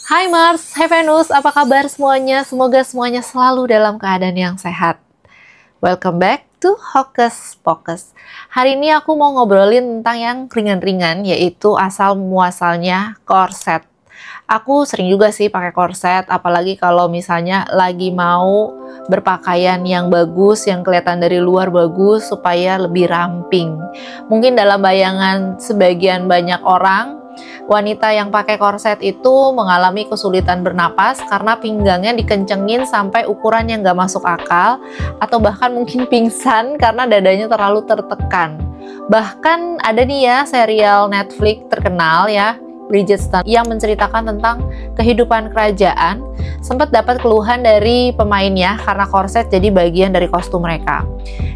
Hai Mars, hai Venus, apa kabar semuanya? Semoga semuanya selalu dalam keadaan yang sehat. Welcome back to Hocus Pocus. Hari ini aku mau ngobrolin tentang yang ringan-ringan, yaitu asal-muasalnya korset. Aku sering juga sih pakai korset, apalagi kalau misalnya lagi mau berpakaian yang bagus, yang kelihatan dari luar bagus, supaya lebih ramping. Mungkin dalam bayangan sebagian banyak orang, wanita yang pakai korset itu mengalami kesulitan bernapas karena pinggangnya dikencengin sampai ukuran yang gak masuk akal, atau bahkan mungkin pingsan karena dadanya terlalu tertekan. Bahkan ada nih ya serial Netflix terkenal ya, Bridgerton, yang menceritakan tentang kehidupan kerajaan, sempat dapat keluhan dari pemainnya karena korset jadi bagian dari kostum mereka.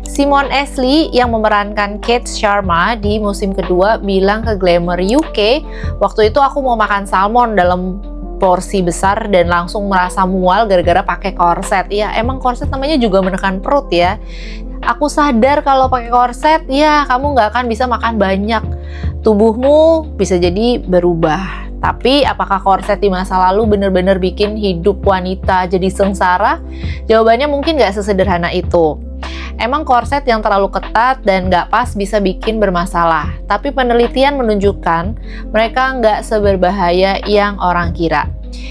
Simon Ashley yang memerankan Kate Sharma di musim kedua bilang ke Glamour UK, waktu itu aku mau makan salmon dalam porsi besar dan langsung merasa mual gara-gara pakai korset. Ya emang korset namanya juga menekan perut ya. Aku sadar kalau pakai korset ya kamu nggak akan bisa makan banyak. Tubuhmu bisa jadi berubah. Tapi apakah korset di masa lalu benar-benar bikin hidup wanita jadi sengsara? Jawabannya mungkin nggak sesederhana itu. Emang korset yang terlalu ketat dan nggak pas bisa bikin bermasalah. Tapi penelitian menunjukkan mereka nggak seberbahaya yang orang kira.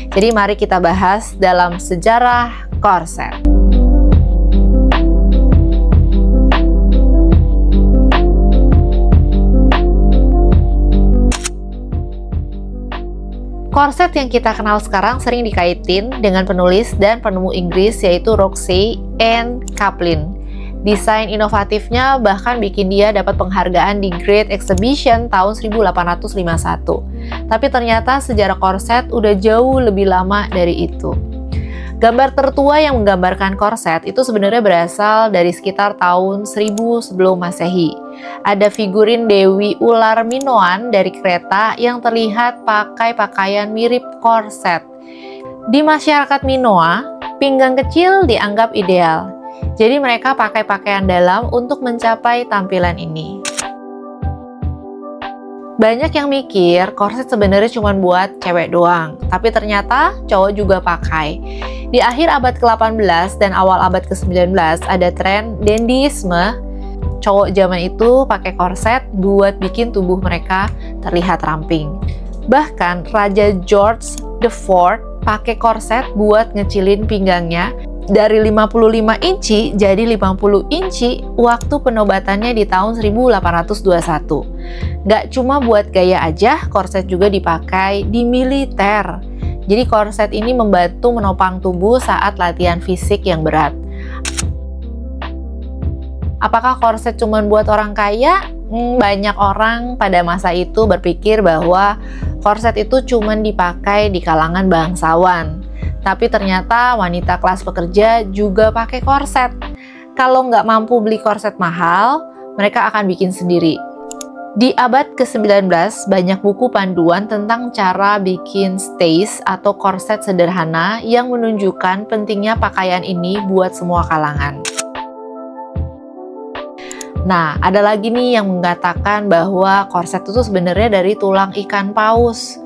Jadi mari kita bahas dalam sejarah korset. Korset yang kita kenal sekarang sering dikaitin dengan penulis dan penemu Inggris yaitu Roxy Ann Kaplan. Desain inovatifnya bahkan bikin dia dapat penghargaan di Great Exhibition tahun 1851. Tapi ternyata sejarah korset udah jauh lebih lama dari itu. Gambar tertua yang menggambarkan korset itu sebenarnya berasal dari sekitar tahun 1000 sebelum Masehi. Ada figurin Dewi Ular Minoan dari Kreta yang terlihat pakai pakaian mirip korset. Di masyarakat Minoa, pinggang kecil dianggap ideal. Jadi mereka pakai pakaian dalam untuk mencapai tampilan ini. Banyak yang mikir korset sebenarnya cuma buat cewek doang, tapi ternyata cowok juga pakai. Di akhir abad ke-18 dan awal abad ke-19 ada tren dandyisme. Cowok zaman itu pakai korset buat bikin tubuh mereka terlihat ramping. Bahkan Raja George IV pakai korset buat ngecilin pinggangnya dari 55 inci jadi 50 inci waktu penobatannya di tahun 1821. Nggak cuma buat gaya aja, korset juga dipakai di militer. Jadi korset ini membantu menopang tubuh saat latihan fisik yang berat. Apakah korset cuma buat orang kaya? Banyak orang pada masa itu berpikir bahwa korset itu cuma dipakai di kalangan bangsawan. Tapi ternyata wanita kelas pekerja juga pakai korset. Kalau nggak mampu beli korset mahal, mereka akan bikin sendiri. Di abad ke-19, banyak buku panduan tentang cara bikin stays atau korset sederhana yang menunjukkan pentingnya pakaian ini buat semua kalangan. Nah, ada lagi nih yang mengatakan bahwa korset itu sebenarnya dari tulang ikan paus.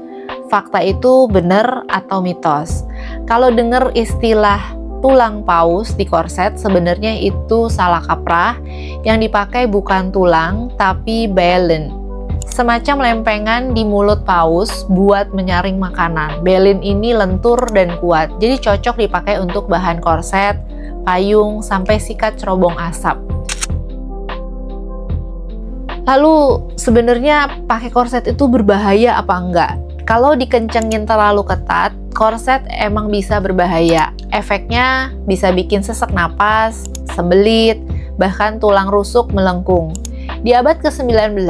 Fakta itu benar atau mitos? Kalau dengar istilah tulang paus di korset, sebenarnya itu salah kaprah. Yang dipakai bukan tulang, tapi belen. Semacam lempengan di mulut paus buat menyaring makanan. Belen ini lentur dan kuat, jadi cocok dipakai untuk bahan korset, payung, sampai sikat cerobong asap. Lalu sebenarnya pakai korset itu berbahaya apa enggak? Kalau dikencengin terlalu ketat, korset emang bisa berbahaya. Efeknya bisa bikin sesak napas, sembelit, bahkan tulang rusuk melengkung. Di abad ke-19,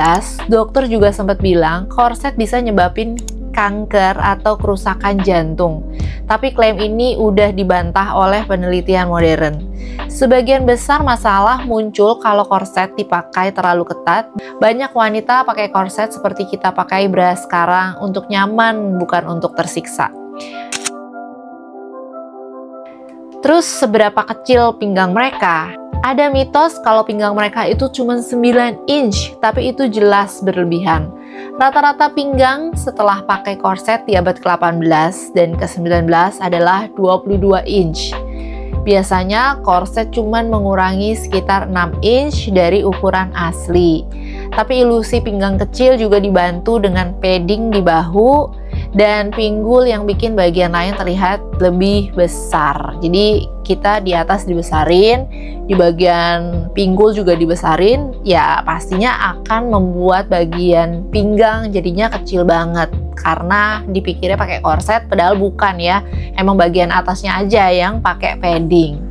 dokter juga sempat bilang korset bisa nyebabin kanker atau kerusakan jantung. Tapi klaim ini udah dibantah oleh penelitian modern. Sebagian besar masalah muncul kalau korset dipakai terlalu ketat. Banyak wanita pakai korset seperti kita pakai bra sekarang untuk nyaman, bukan untuk tersiksa. Terus seberapa kecil pinggang mereka? Ada mitos kalau pinggang mereka itu cuma 9 inch, tapi itu jelas berlebihan. Rata-rata pinggang setelah pakai korset di abad ke-18 dan ke-19 adalah 22 inch. Biasanya korset cuma mengurangi sekitar 6 inch dari ukuran asli. Tapi ilusi pinggang kecil juga dibantu dengan padding di bahu dan pinggul yang bikin bagian lain terlihat lebih besar. Jadi kita di atas dibesarin, di bagian pinggul juga dibesarin, ya pastinya akan membuat bagian pinggang jadinya kecil banget karena dipikirnya pakai korset, padahal bukan ya. Emang bagian atasnya aja yang pakai padding.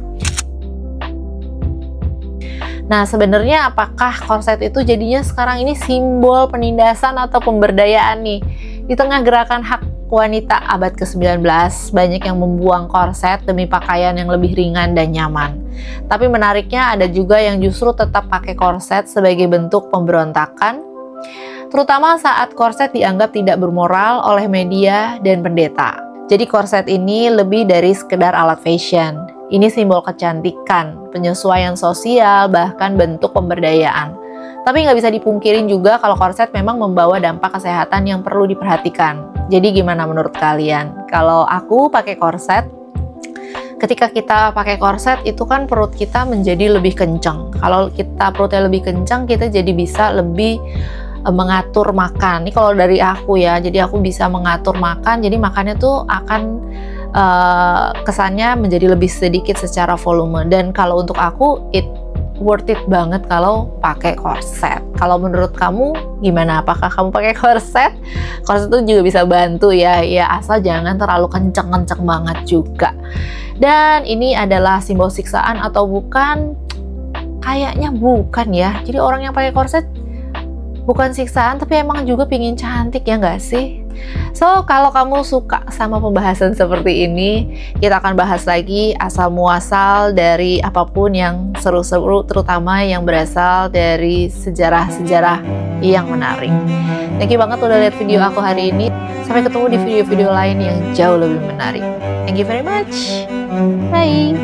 Nah, sebenarnya apakah korset itu jadinya sekarang ini simbol penindasan atau pemberdayaan nih? Di tengah gerakan hak wanita abad ke-19, banyak yang membuang korset demi pakaian yang lebih ringan dan nyaman. Tapi menariknya ada juga yang justru tetap pakai korset sebagai bentuk pemberontakan, terutama saat korset dianggap tidak bermoral oleh media dan pendeta. Jadi korset ini lebih dari sekedar alat fashion. Ini simbol kecantikan, penyesuaian sosial, bahkan bentuk pemberdayaan. Tapi nggak bisa dipungkirin juga kalau korset memang membawa dampak kesehatan yang perlu diperhatikan. Jadi gimana menurut kalian? Kalau aku pakai korset, ketika kita pakai korset itu kan perut kita menjadi lebih kencang. Kalau kita perutnya lebih kencang, kita jadi bisa lebih mengatur makan. Ini kalau dari aku ya, jadi aku bisa mengatur makan, jadi makannya tuh akan kesannya menjadi lebih sedikit secara volume. Dan kalau untuk aku, it worth it banget kalau pakai korset. Kalau menurut kamu gimana? Apakah kamu pakai korset? Korset itu juga bisa bantu ya, asal jangan terlalu kenceng-kenceng banget juga. Dan ini adalah simbol siksaan atau bukan? Kayaknya bukan ya. Jadi orang yang pakai korset bukan siksaan, tapi emang juga pingin cantik ya nggak sih? So, kalau kamu suka sama pembahasan seperti ini, kita akan bahas lagi asal muasal dari apapun yang seru-seru, terutama yang berasal dari sejarah-sejarah yang menarik. Thank you banget udah lihat video aku hari ini. Sampai ketemu di video-video lain yang jauh lebih menarik. Thank you very much. Bye.